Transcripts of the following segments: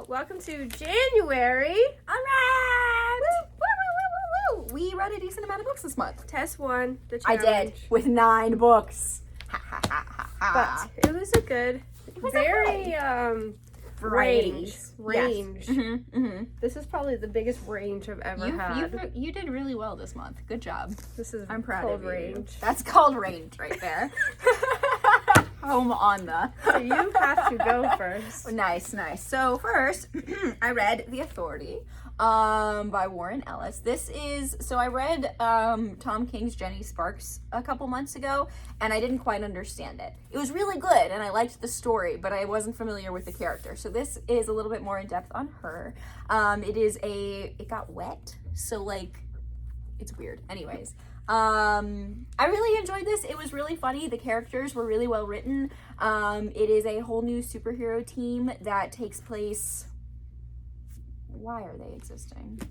welcome to January. Unwrapped! Woo, woo, woo, woo, woo. We read a decent amount of books this month. Tess won the I challenge. did, with 9 books. Ha, ha, ha, ha, ha. But it was a good, very Variety. range. Yes. Mm-hmm. This is probably the biggest range I've ever had. You did really well this month. Good job. This is I'm proud called of you. range. That's called range right there. Home on the. So you have to go first. Nice. So first, I read The Authority by Warren Ellis. I read Tom King's Jenny Sparks a couple months ago, and I didn't quite understand it. It was really good, and I liked the story, but I wasn't familiar with the character. So this is a little bit more in depth on her. It got wet, so like, it's weird. Anyways. I really enjoyed this. It was really funny. The characters were really well written. It is a whole new superhero team that takes place. Why are they existing?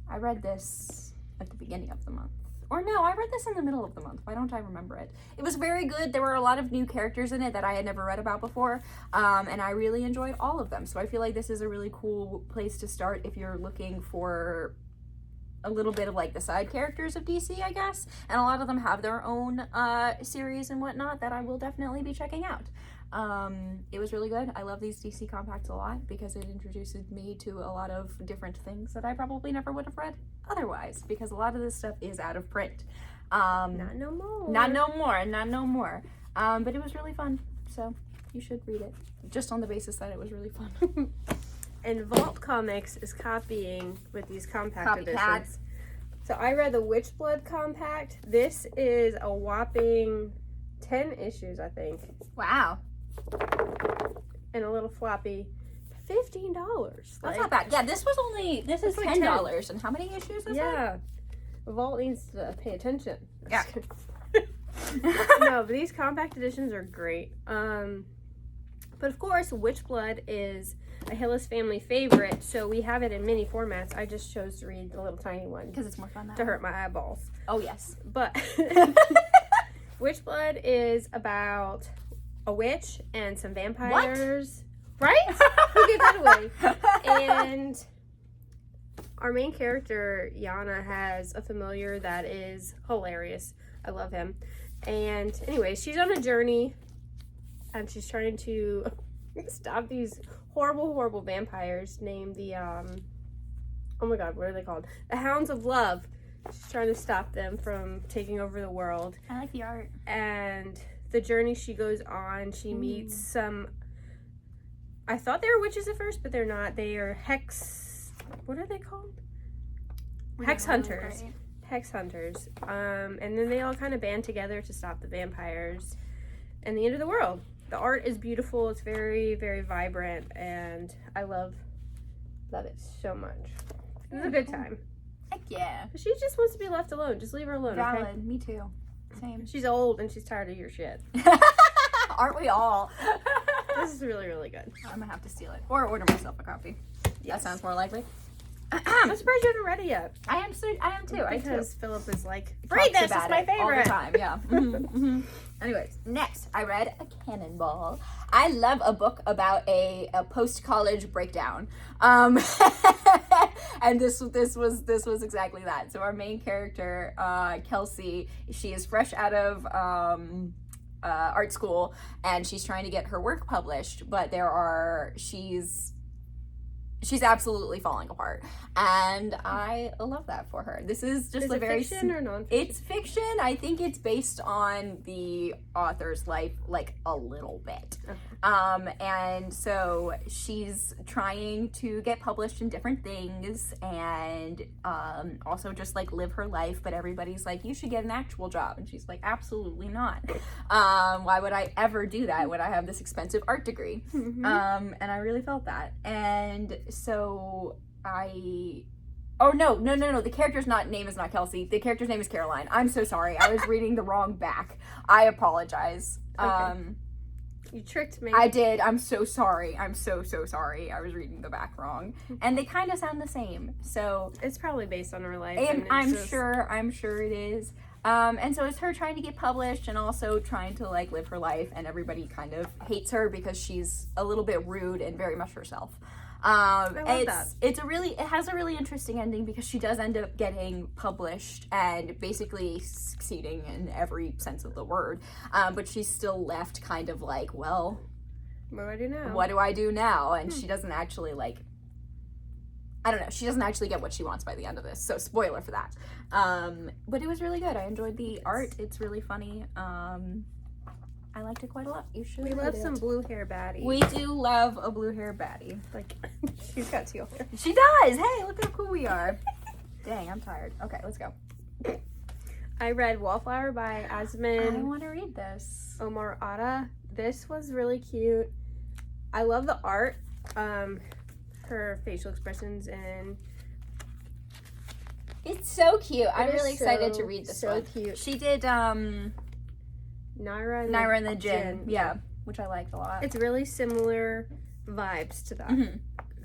I read this at the beginning of the month. Or no, I read this in the middle of the month. Why don't I remember it? It was very good. There were a lot of new characters in it that I had never read about before. And I really enjoyed all of them. So I feel like this is a really cool place to start if you're looking for a little bit of like the side characters of DC, I guess, and a lot of them have their own series and whatnot that I will definitely be checking out. It was really good. I love these DC compacts a lot because it introduces me to a lot of different things that I probably never would have read otherwise, because a lot of this stuff is out of print. Not no more. But it was really fun, so you should read it just on the basis that it was really fun. And Vault Comics is copying with these compact editions. Copycats. So I read the Witchblood compact. This is a whopping 10 issues, I think. Wow. And a little floppy. $15. That's not bad. Yeah, this is like $10. And how many issues is it? Yeah. Vault needs to pay attention. Yeah. No, but these compact editions are great. But of course, Witchblood is a Hillis family favorite, so we have it in mini formats. I just chose to read the little tiny one Because it's more fun that to way. hurt my eyeballs. Oh, yes. But Witchblood is about a witch and some vampires. What? Right? Who gave that away? And our main character, Yana, has a familiar that is hilarious. I love him. And anyway, she's on a journey, and she's trying to stop these horrible vampires named the, oh my god, what are they called? The Hounds of Love. She's trying to stop them from taking over the world. I like the art. And the journey she goes on, she meets some, I thought they were witches at first, but they're not. They are what are they called? Hex hunters. Hex hunters. And then they all kind of band together to stop the vampires and the end of the world. The art is beautiful. It's very, very vibrant, and I love it so much. It's a good time. Heck yeah. But she just wants to be left alone. Just leave her alone. Valid. Okay? Me too. Same. She's old and she's tired of your shit. Aren't we all? This is really, really good. I'm gonna have to steal it or order myself a copy. Yes. That sounds more likely. I'm surprised you haven't read it yet. I am too. Because Philip is like, Talks read this, it's about my it all the favorite. time, yeah. Anyways, next I read A Cannonball. I love a book about a post-college breakdown. And this was exactly that. So our main character, Kelsey, she is fresh out of art school, and she's trying to get her work published, but she's absolutely falling apart, and I love that for her. This is just a very fiction or non-fiction? It's fiction. I think it's based on the author's life, like a little bit. Okay. And so she's trying to get published in different things, and also just like live her life. But everybody's like, you should get an actual job, and she's like, absolutely not. Why would I ever do that when I have this expensive art degree? Mm-hmm. And I really felt that, and so oh no, the character's name is not Kelsey. The character's name is Caroline. I'm so sorry. I was reading the wrong back. I apologize. Okay. You tricked me. I did. I'm so sorry. I'm so sorry. I was reading the back wrong. And they kind of sound the same. So it's probably based on her life. and I'm sure it is. And so it's her trying to get published and also trying to like live her life, and everybody kind of hates her because she's a little bit rude and very much herself. I love that. It has a really interesting ending because she does end up getting published and basically succeeding in every sense of the word. But she's still left kind of like, well, what do I do now? What do I do now? And she doesn't actually like, I don't know, she doesn't actually get what she wants by the end of this. So spoiler for that. But it was really good. I enjoyed the art. It's really funny. I liked it quite a lot. You should. We love some blue hair baddie. We do love a blue hair baddie. Like, she's got teal hair. She does. Hey, look how cool we are. Dang, I'm tired. Okay, let's go. I read Wallflower by Iasmin. I want to read this. Omar. This was really cute. I love the art. Her facial expressions, and it's so cute. I'm really excited to read this one. So cute. She did Naira and the Djinn. Yeah, which I liked a lot. It's really similar vibes to that. Mm-hmm.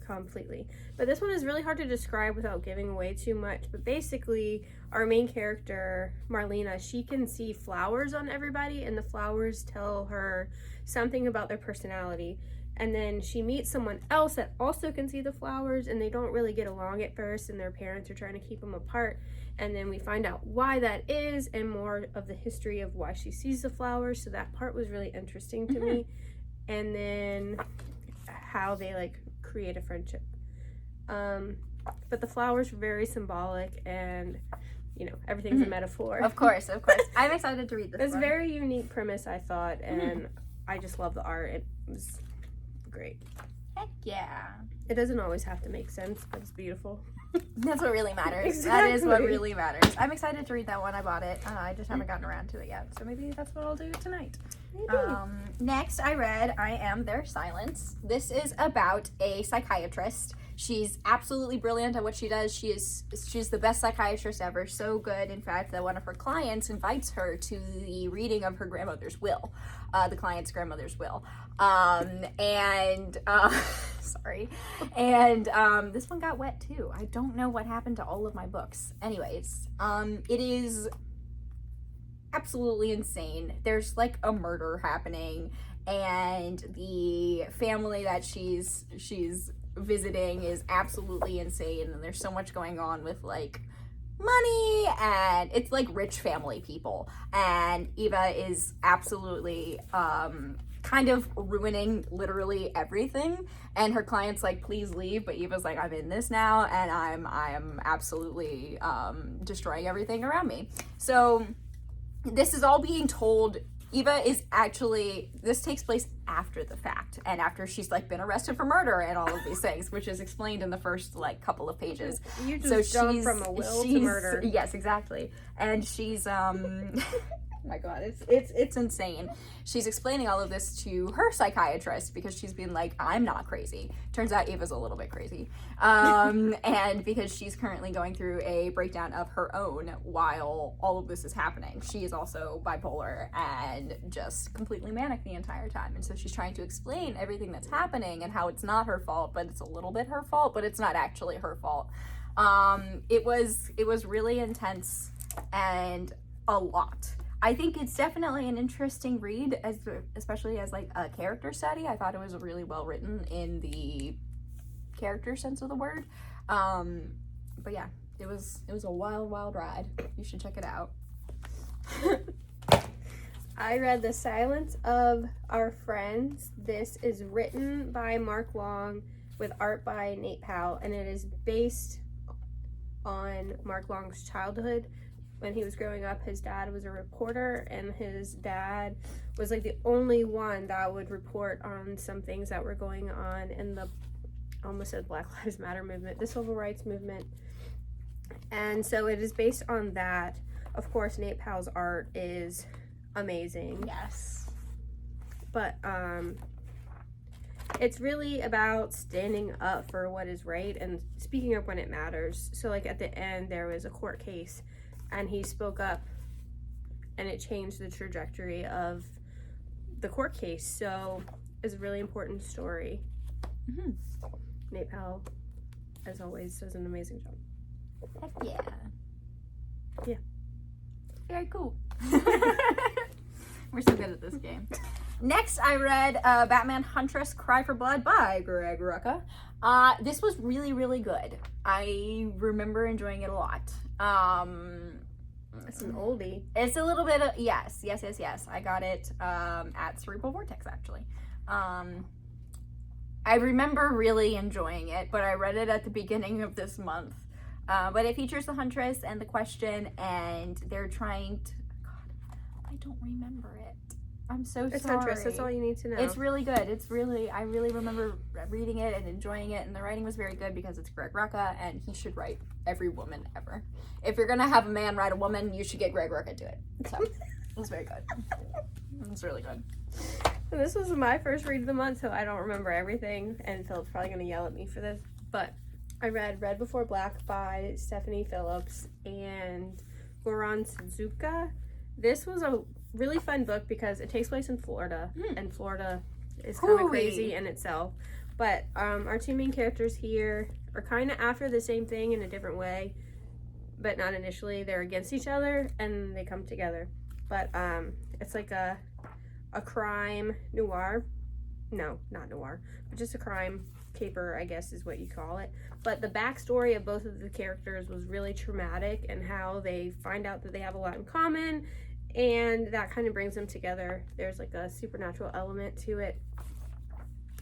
Completely. But this one is really hard to describe without giving away too much. But basically, our main character, Marlena, she can see flowers on everybody, and the flowers tell her something about their personality. And then she meets someone else that also can see the flowers, and they don't really get along at first, and their parents are trying to keep them apart. And then we find out why that is, and more of the history of why she sees the flowers. So that part was really interesting to me. And then how they like create a friendship. But the flowers were very symbolic, and you know, everything's a metaphor. Of course. I'm excited to read this. It's a very unique premise, I thought, and I just love the art. It was great. Heck yeah. It doesn't always have to make sense, but it's beautiful. That's what really matters. Exactly. That is what really matters. I'm excited to read that one. I bought it. I just haven't gotten around to it yet. So maybe that's what I'll do tonight. Next, I read I Am Their Silence. This is about a psychiatrist. She's absolutely brilliant at what she does. She's the best psychiatrist ever. So good, in fact, that one of her clients invites her to the reading of her grandmother's will. The client's grandmother's will. Sorry. And this one got wet too. I don't know what happened to all of my books. Anyways, it is absolutely insane. There's like a murder happening, and the family that she's visiting is absolutely insane, and there's so much going on with like money, and it's like rich family people, and Eva is absolutely kind of ruining literally everything, and her client's like, please leave, but Eva's like, I'm in this now, and I'm absolutely destroying everything around me. So this is all being told. Eva is actually, this takes place after the fact, and after she's like been arrested for murder and all of these things, which is explained in the first like couple of pages. You just jump from a will to murder. Yes, exactly. And she's oh my god, it's insane. She's explaining all of this to her psychiatrist because she's been like, I'm not crazy. Turns out Eva's a little bit crazy. And because she's currently going through a breakdown of her own while all of this is happening. She is also bipolar and just completely manic the entire time. And so she's trying to explain everything that's happening and how it's not her fault, but it's a little bit her fault, but it's not actually her fault. It was really intense and a lot. I think it's definitely an interesting read, especially as like a character study. I thought it was really well written in the character sense of the word. But yeah, it was a wild ride. You should check it out. I read The Silence of Our Friends. This is written by Mark Long with art by Nate Powell, and it is based on Mark Long's childhood. When he was growing up, his dad was a reporter, and his dad was like the only one that would report on some things that were going on in the, I almost said Black Lives Matter movement, the civil rights movement. And so it is based on that. Of course, Nate Powell's art is amazing. Yes. But it's really about standing up for what is right and speaking up when it matters. So like at the end, there was a court case, and he spoke up, and it changed the trajectory of the court case. So it's a really important story. Mm-hmm. Nate Powell, as always, does an amazing job. Heck yeah. Yeah. Very cool. We're so good at this game. Next, I read Batman Huntress Cry for Blood by Greg Rucka. This was really, really good. I remember enjoying it a lot. It's an oldie. It's a little bit of, yes. I got it at Cerebral Vortex, actually. I remember really enjoying it, but I read it at the beginning of this month. But it features the Huntress and the Question, and they're trying to... God, I don't remember it. I'm so It's sorry. Huntress, that's all you need to know. It's really good. I really remember reading it and enjoying it, and the writing was very good because it's Greg Rucka, and he should write every woman ever. If you're gonna have a man write a woman, you should get Greg Rucka to do it. So, it was very good. It was really good. And this was my first read of the month, so I don't remember everything, and Philip's probably gonna yell at me for this, but I read Red Before Black by Stephanie Phillips and Goran Sudźuka. This was a really fun book because it takes place in Florida, and Florida is kind of crazy in itself. But our two main characters here are kind of after the same thing in a different way, but not initially. They're against each other, and they come together. But it's like a crime noir. No, not noir, but just a crime caper, I guess is what you call it. But the backstory of both of the characters was really traumatic, and how they find out that they have a lot in common, and that kind of brings them together. There's like a supernatural element to it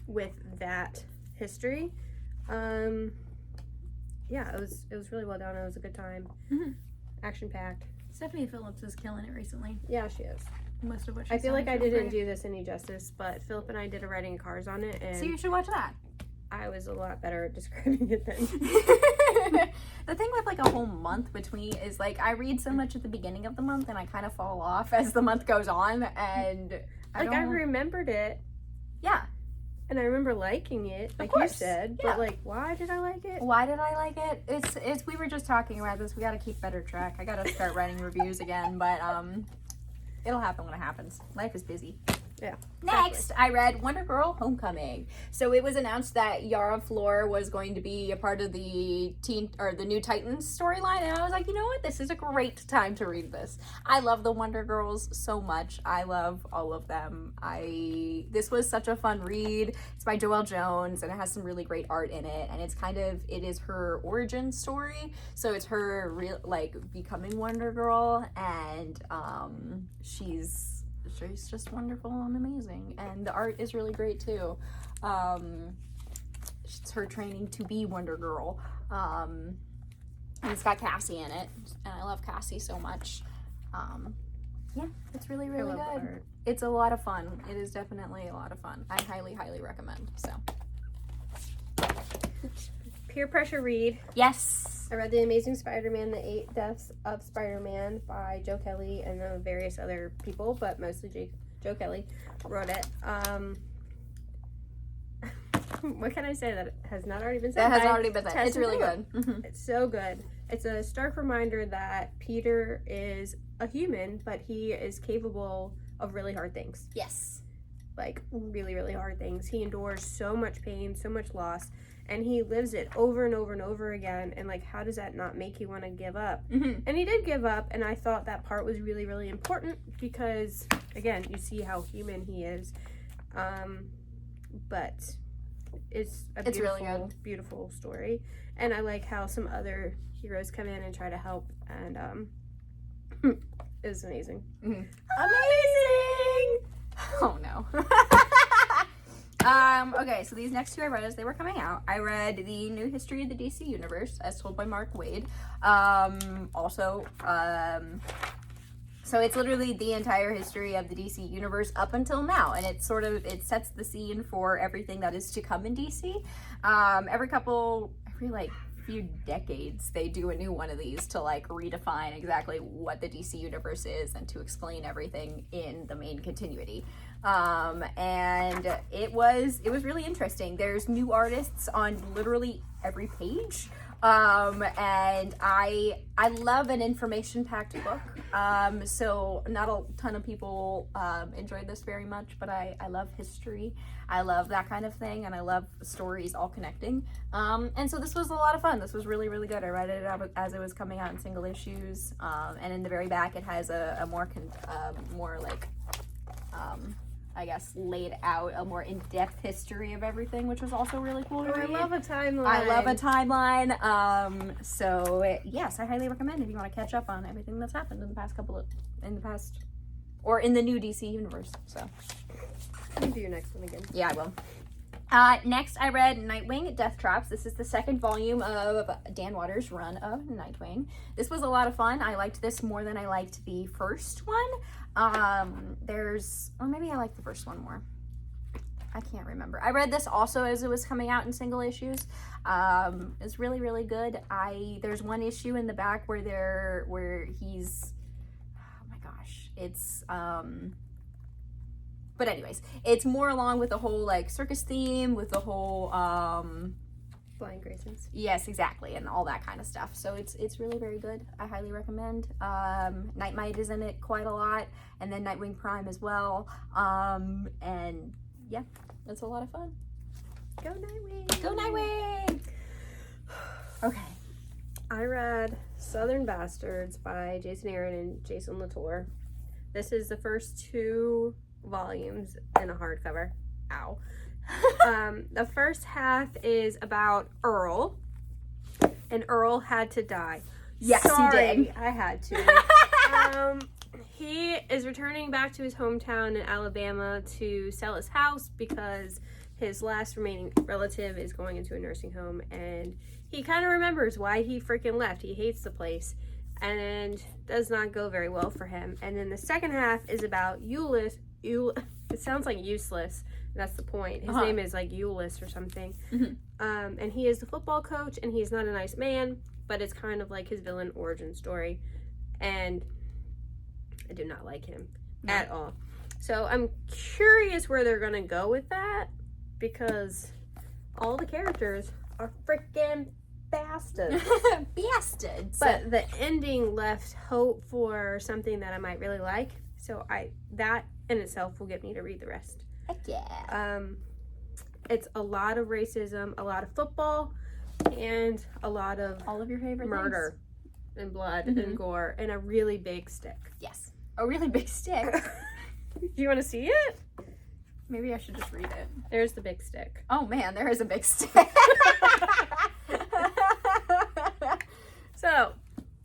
with that history. Yeah, it was really well done. It was a good time. Action packed. Stephanie Phillips is killing it recently. Yeah, she is. Most of what I feel like I didn't do this any justice, but Philip and I did a writing cars on it, and so you should watch that. I was a lot better at describing it than The thing with like a whole month between is like I read so much at the beginning of the month and I kind of fall off as the month goes on, and I remembered it. Yeah. And I remember liking it, like you said, but like, why did I like it? Why did I like it? It's we were just talking about this. We got to keep better track. I got to start writing reviews again, but it'll happen when it happens. Life is busy. Yeah. Next, I read Wonder Girl Homecoming. So it was announced that Yara Flor was going to be a part of the New Titans storyline, and I was like, you know what? This is a great time to read this. I love the Wonder Girls so much. I love all of them. This was such a fun read. It's by Joelle Jones, and it has some really great art in it, and it is her origin story. So it's her becoming Wonder Girl, and she's just wonderful and amazing, and the art is really great too. It's her training to be Wonder Girl, and it's got Cassie in it, and I love Cassie so much. Yeah, it's really good. Art. It's a lot of fun. It is definitely a lot of fun. I highly recommend. So Peer pressure read. yes, I read The Amazing Spider-Man, The 8 Deaths of Spider-Man by Joe Kelly and various other people, but mostly Joe Kelly wrote it. What can I say that has not already been said? that has already been said. It's really good. It's so good. It's a stark reminder that Peter is a human, but he is capable of really hard things. Yes. Like, really, really hard things. He endures so much pain, so much loss, and he lives it over and over and over again, and like, how does that not make you want to give up? And he did give up, and I thought that part was really, really important because, again, you see how human he is. But it's a beautiful, really good. Beautiful story, and I like how some other heroes come in and try to help, and it was amazing. Amazing! Oh no. Okay, so these next two I read as they were coming out. I read The New History of the DC Universe, as told by Mark Waid. So it's literally the entire history of the DC Universe up until now, and it sets the scene for everything that is to come in DC. Every few decades they do a new one of these to like redefine exactly what the DC Universe is and to explain everything in the main continuity. And it was really interesting. There's new artists on literally every page. And I love an information-packed book. So not a ton of people enjoyed this very much, but I love history. I love that kind of thing, and I love stories all connecting. And so this was a lot of fun. This was really, really good. I read it as it was coming out in single issues, and in the very back it has a more like I guess laid out a more in-depth history of everything, which was also really cool to read. I love a timeline. I love a timeline. So yes, I highly recommend if you want to catch up on everything that's happened in the new DC universe. So you do your next one again. yeah, I will. Next, I read Nightwing Death Traps. This is the second volume of Dan Waters' run of Nightwing. This was a lot of fun. I liked this more than I liked the first one. Or maybe I liked the first one more. I can't remember. I read this also as it was coming out in single issues. It's really, really good. There's one issue in the back where he's, oh my gosh, it's but anyways, it's more along with the whole like circus theme, with the whole Blind Graces. yes, exactly, and all that kind of stuff. So it's really very good. I highly recommend. Nightmite is in it quite a lot, and then Nightwing Prime as well. And yeah, it's a lot of fun. Go Nightwing! Go Nightwing! Okay. I read Southern Bastards by Jason Aaron and Jason Latour. This is the first 2 volumes in a hardcover. Ow. The first half is about Earl, and Earl had to die. Yes, Sorry, he did. I had to. He is returning back to his hometown in Alabama to sell his house because his last remaining relative is going into a nursing home, and he kind of remembers why he freaking left. He hates the place, and does not go very well for him. And then the second half is about it sounds like useless. That's the point. His name is like Euless or something. Mm-hmm. And he is the football coach, and he's not a nice man, but it's kind of like his villain origin story. And I do not like him at all. So I'm curious where they're going to go with that, because all the characters are freaking bastards. Bastards. But the ending left hope for something that I might really like. So that in itself will get me to read the rest. Heck yeah. It's a lot of racism, a lot of football, and a lot of all of your favorite murder and blood Mhm. and gore, and a really big stick. Yes. A really big stick. Do you want to see it? Maybe I should just read it. There's the big stick. Oh man, there is a big stick. So,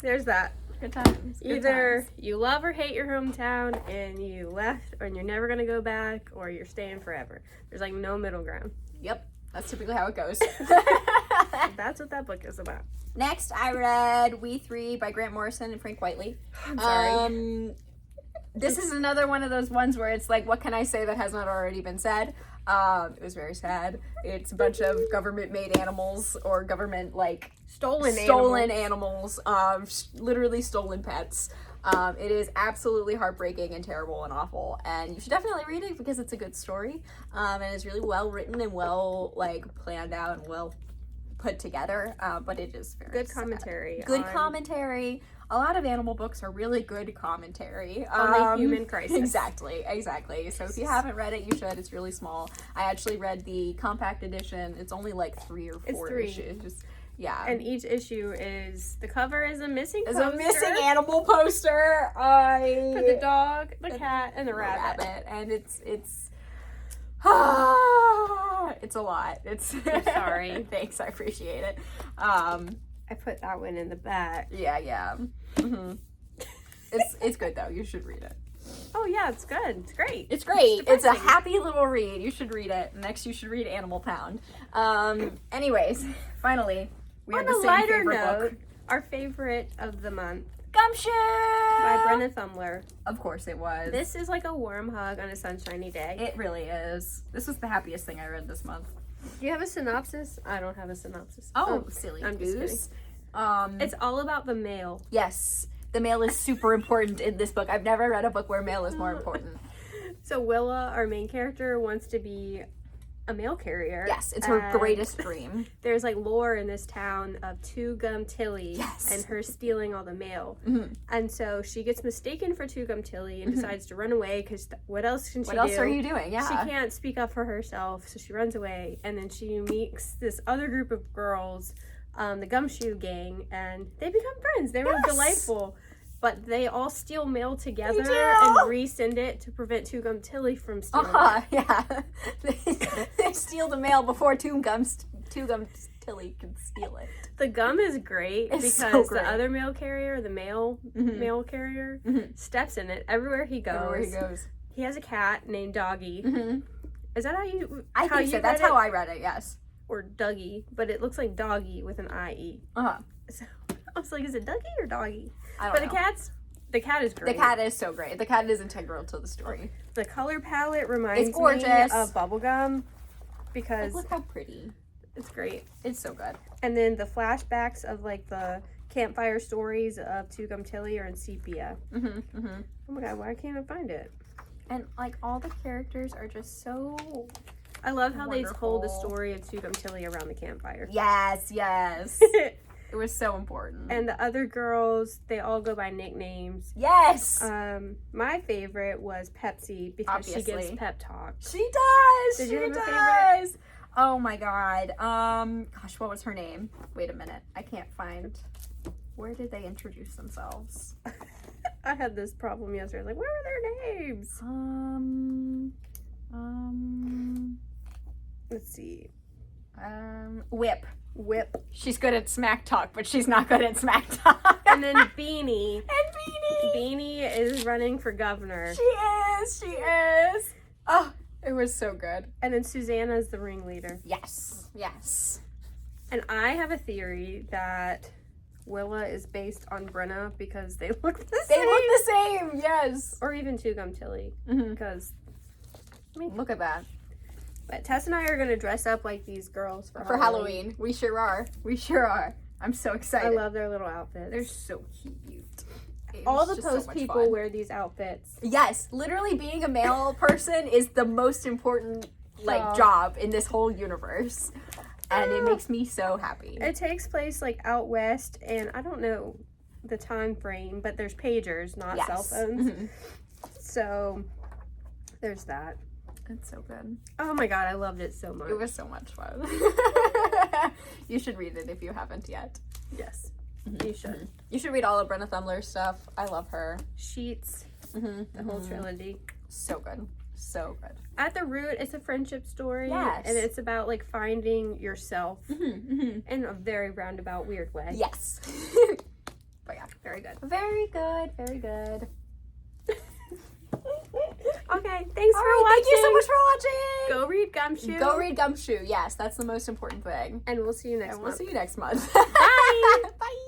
there's that. Good times. Good Either times. you love or hate your hometown and you left, and you're never going to go back, or you're staying forever. There's like no middle ground. Yep, that's typically how it goes. That's what that book is about. Next, I read We Three by Grant Morrison and Frank Whiteley. I'm sorry. This is another one of those ones where it's like, what can I say that has not already been said? It was very sad. It's a bunch of government-made animals, or government, like, stolen animals, literally stolen pets. It is absolutely heartbreaking and terrible and awful, and you should definitely read it because it's a good story, and it's really well written and well, like, planned out and well put together, but it is very Good sad. commentary. Good commentary. A lot of animal books are really good commentary on the human crisis. Exactly. So if you haven't read it, you should. It's really small. I actually read the compact edition. It's only like 3 or 4 issues. Yeah. And each issue is, the cover is a missing It's poster. a missing animal poster. For the dog, the cat, and the rabbit. And it's it's a lot. I'm sorry. Thanks, I appreciate it. I put that one in the back. Yeah. Mm-hmm. It's good though. You should read it. Oh yeah, it's good. It's great. It's great. It's a depressing. happy little read. You should read it. Next, you should read Animal Pound. Anyways, finally, we have On the a same lighter favorite note, book. our favorite of the month, Gumshoe by Brenna Thummler. Of course it was. This is like a warm hug on a sunshiny day. It really is. This was the happiest thing I read this month. Do you have a synopsis? I don't have a synopsis. Oh, silly I'm just goose. It's all about the male. Yes, the male is super important in this book. I've never read a book where male is more important. So Willa, our main character, wants to be a mail carrier. Yes, it's her and greatest dream. There's like lore in this town of Two Gum Tilly Yes. and her stealing all the mail. Mm-hmm. And so she gets mistaken for Two Gum Tilly and decides to run away because what else can she do? What else are you doing? Yeah. She can't speak up for herself, so she runs away. And then she meets this other group of girls, the Gumshoe gang, and they become friends. They were delightful. But they all steal mail together and resend it to prevent Two Gum Tilly from stealing it. Yeah. They steal the mail before Two Gum Tilly can steal it. The gum is great It's because so great. the other mail carrier, the mail carrier, steps in it everywhere he goes. Everywhere he goes. He has a cat named Doggy. Is that how you? I think so. That's how I read it. Yes. Or Dougie, but it looks like Doggy with an IE. So I was like, is it Dougie or Doggy? I don't But know. the cat is great. The cat is so great. The cat is integral to the story. The color palette reminds It's gorgeous. me of bubblegum because Look how pretty. it's great. It's so good. And then the flashbacks of like the campfire stories of Two Gum Tilly are in sepia. Oh my god, why can't I find it? And like all the characters are just so I love how they told the wonderful. story of Two Gum Tilly around the campfire. Yes. It was so important. And the other girls, they all go by nicknames. Yes. My favorite was Pepsi because she Obviously. gives pep talks. She does. Did she you have a does. Oh my god. Gosh, what was her name? Wait a minute. I can't find. Where did they introduce themselves? I had this problem yesterday. Like, where were their names? Let's see. Whip. Whip. She's good at smack talk, but she's not good at smack talk. And then Beanie. And Beanie. Beanie is running for governor. She is. Oh, it was so good. And then Susanna's the ringleader. Yes. And I have a theory that Willa is based on Brenna because they look the same. They look the same, yes. Or even Two Gum Tilly. Mhm. Because, I mean, Look at that. but Tess and I are going to dress up like these girls for Halloween. We sure are. I'm so excited. I love their little outfits. They're so cute. It All was the just so post much people fun. wear these outfits. Yes, literally being a male person is the most important job in this whole universe. And it makes me so happy. It takes place like out west, and I don't know the time frame, but there's pagers, not cell phones. So there's that. It's so good. Oh my god, I loved it so much. It was so much fun. You should read it if you haven't yet. Yes, you should. You should read all of Brenna Thummler's stuff. I love her. Sheets, the whole trilogy. So good. So good. At the root, it's a friendship story. Yes. And it's about like finding yourself in a very roundabout, weird way. Yes. But yeah, Very good. very good. Very good. Okay, thanks All for right, watching. thank you so much for watching. Go read Gumshoe. Go read Gumshoe. Yes, that's the most important thing. And we'll see you next And we'll month. see you next month. Bye. Bye.